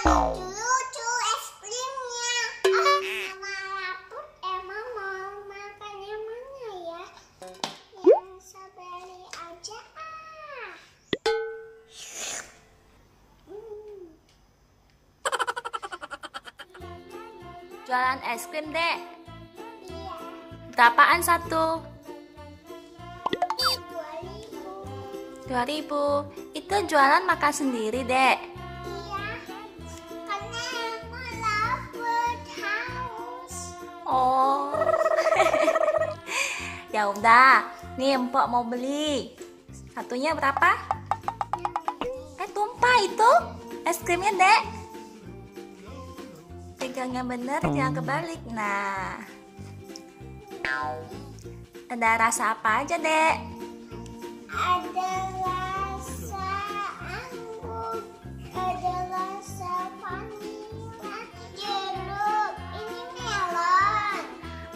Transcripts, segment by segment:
lucu es krimnya. Sama laput emang mau makan yang mana ya? Yang strawberry aja. Jualan es krim, Dek. Iya. Berapaan satu? 2.000. 2.000. Itu jualan makan sendiri, Dek. Iya. Karena emang laput haus. Oh. Ya udah, nih Empok mau beli. Satunya berapa? Tumpah itu es krimnya, Dek. Pegangnya bener, jangan kebalik. Nah. Ada rasa apa aja, Dek? Ada rasa anggur, ada rasa vanila, jeruk, ini melon.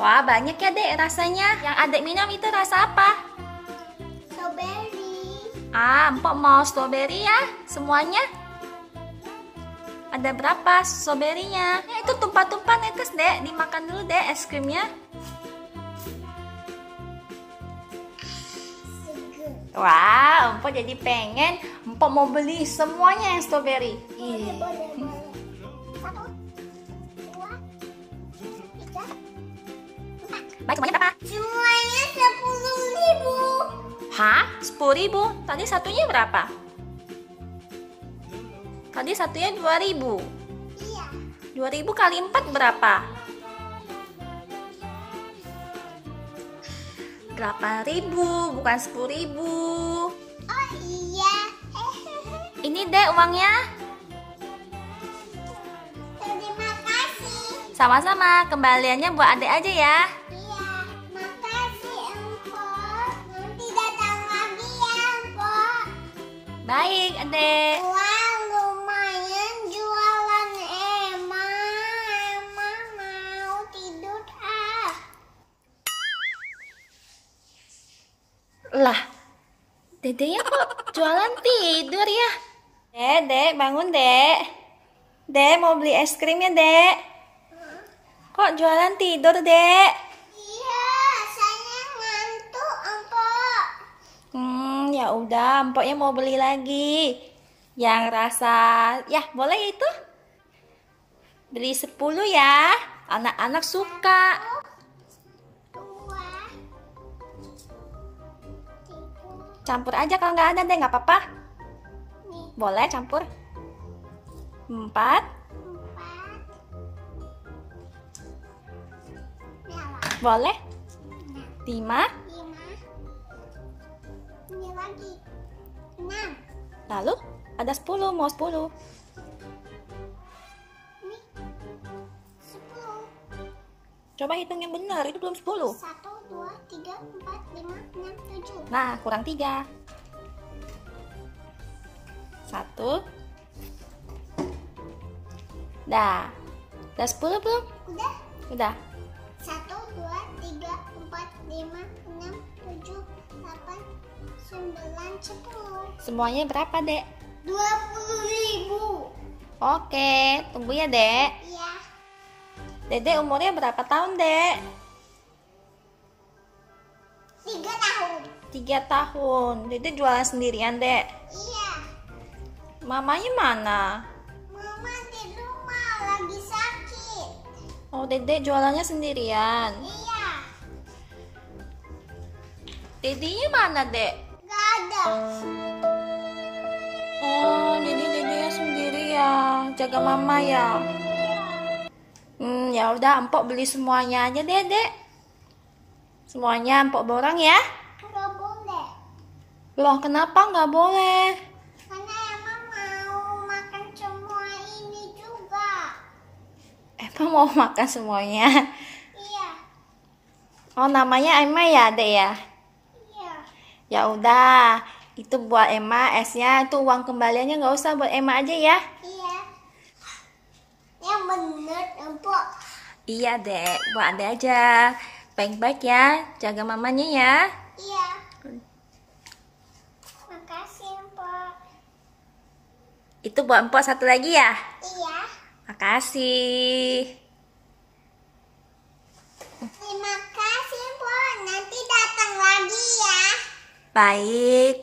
Wah, banyak ya, Dek, rasanya. Yang Adek minum itu rasa apa? Strawberry. Empok mau strawberry ya, semuanya. Ada berapa strawberry-nya? Ya, itu tumpah-tumpah netes, Dek. Dimakan dulu, Dek, es krimnya. Seger. Wah, Empok jadi pengen. Empok mau beli semuanya yang strawberry. Boleh. Satu, dua, tiga, empat. Baik, semuanya berapa? Semuanya 10.000. Hah? 10.000? Tadi satunya berapa? Tadi satunya 2.000. Iya. 2.000 kali 4 berapa? 8.000, bukan 10.000. Oh iya. Ini, Dek, uangnya. Terima kasih. Sama-sama, kembaliannya buat Adek aja ya. Iya, makasih Empok. Nanti datang lagi ya Empok. Baik, Adek. Wah, lumayan jualan Emma. Emma mau tidur ah. Lah, Dedenya kok jualan tidur ya? Dek, bangun, Dek. Dek, mau beli es krim ya, Dek? Kok jualan tidur, Dek? Iya, saya ngantuk Empok. Ya udah, Empoknya mau beli lagi. Yang rasa, ya boleh itu. Beli 10 ya. Anak-anak suka. 2, 3, Campur aja kalau nggak ada, Dek, nggak apa-apa. nih, Boleh campur. 4, 4. Melon. boleh. 5, 5. Ini lagi. 6. lalu ada 10, mau 10. Ini 10. Coba hitung yang benar, itu belum 10. 1, 2, 3, 4, 5, 6, 7. Nah, kurang 3. 1. Dah. Udah 10 belum? Udah? Udah. 1, 2, 3, 4, 5, 6, 7, 8, 9, 10. Semuanya berapa, Dek? 20.000. Oke, tunggu ya, Dek. Iya. Dede umurnya berapa tahun, Dek? 3 tahun. 3 tahun. Dede jualan sendirian, Dek. Iya. Mamanya mana? Mama di rumah lagi sakit. Oh, Dede jualannya sendirian. Iya. Dedenya mana, Dek? Gak ada. Oh, jadi Dedenya sendiri ya. Jaga mama ya. Ya udah, Empok beli semuanya aja, Dek. Semuanya Empok borong ya. Gak boleh. Loh, kenapa nggak boleh? Karena emang mau makan semua ini juga. Emang mau makan semuanya? Iya. Oh, namanya Emma ya, Dek ya? Iya. Ya udah, itu buat Emma, esnya itu uang kembaliannya nggak usah, buat Emma aja ya. Iya. Yang bener Empok. Iya, Dek, buat Adek aja. Baik-baik ya, jaga mamanya ya. Iya. Makasih Empok. Itu buat Empok satu lagi ya. Iya. Makasih. Terima kasih, Bu. Nanti datang lagi ya. Baik.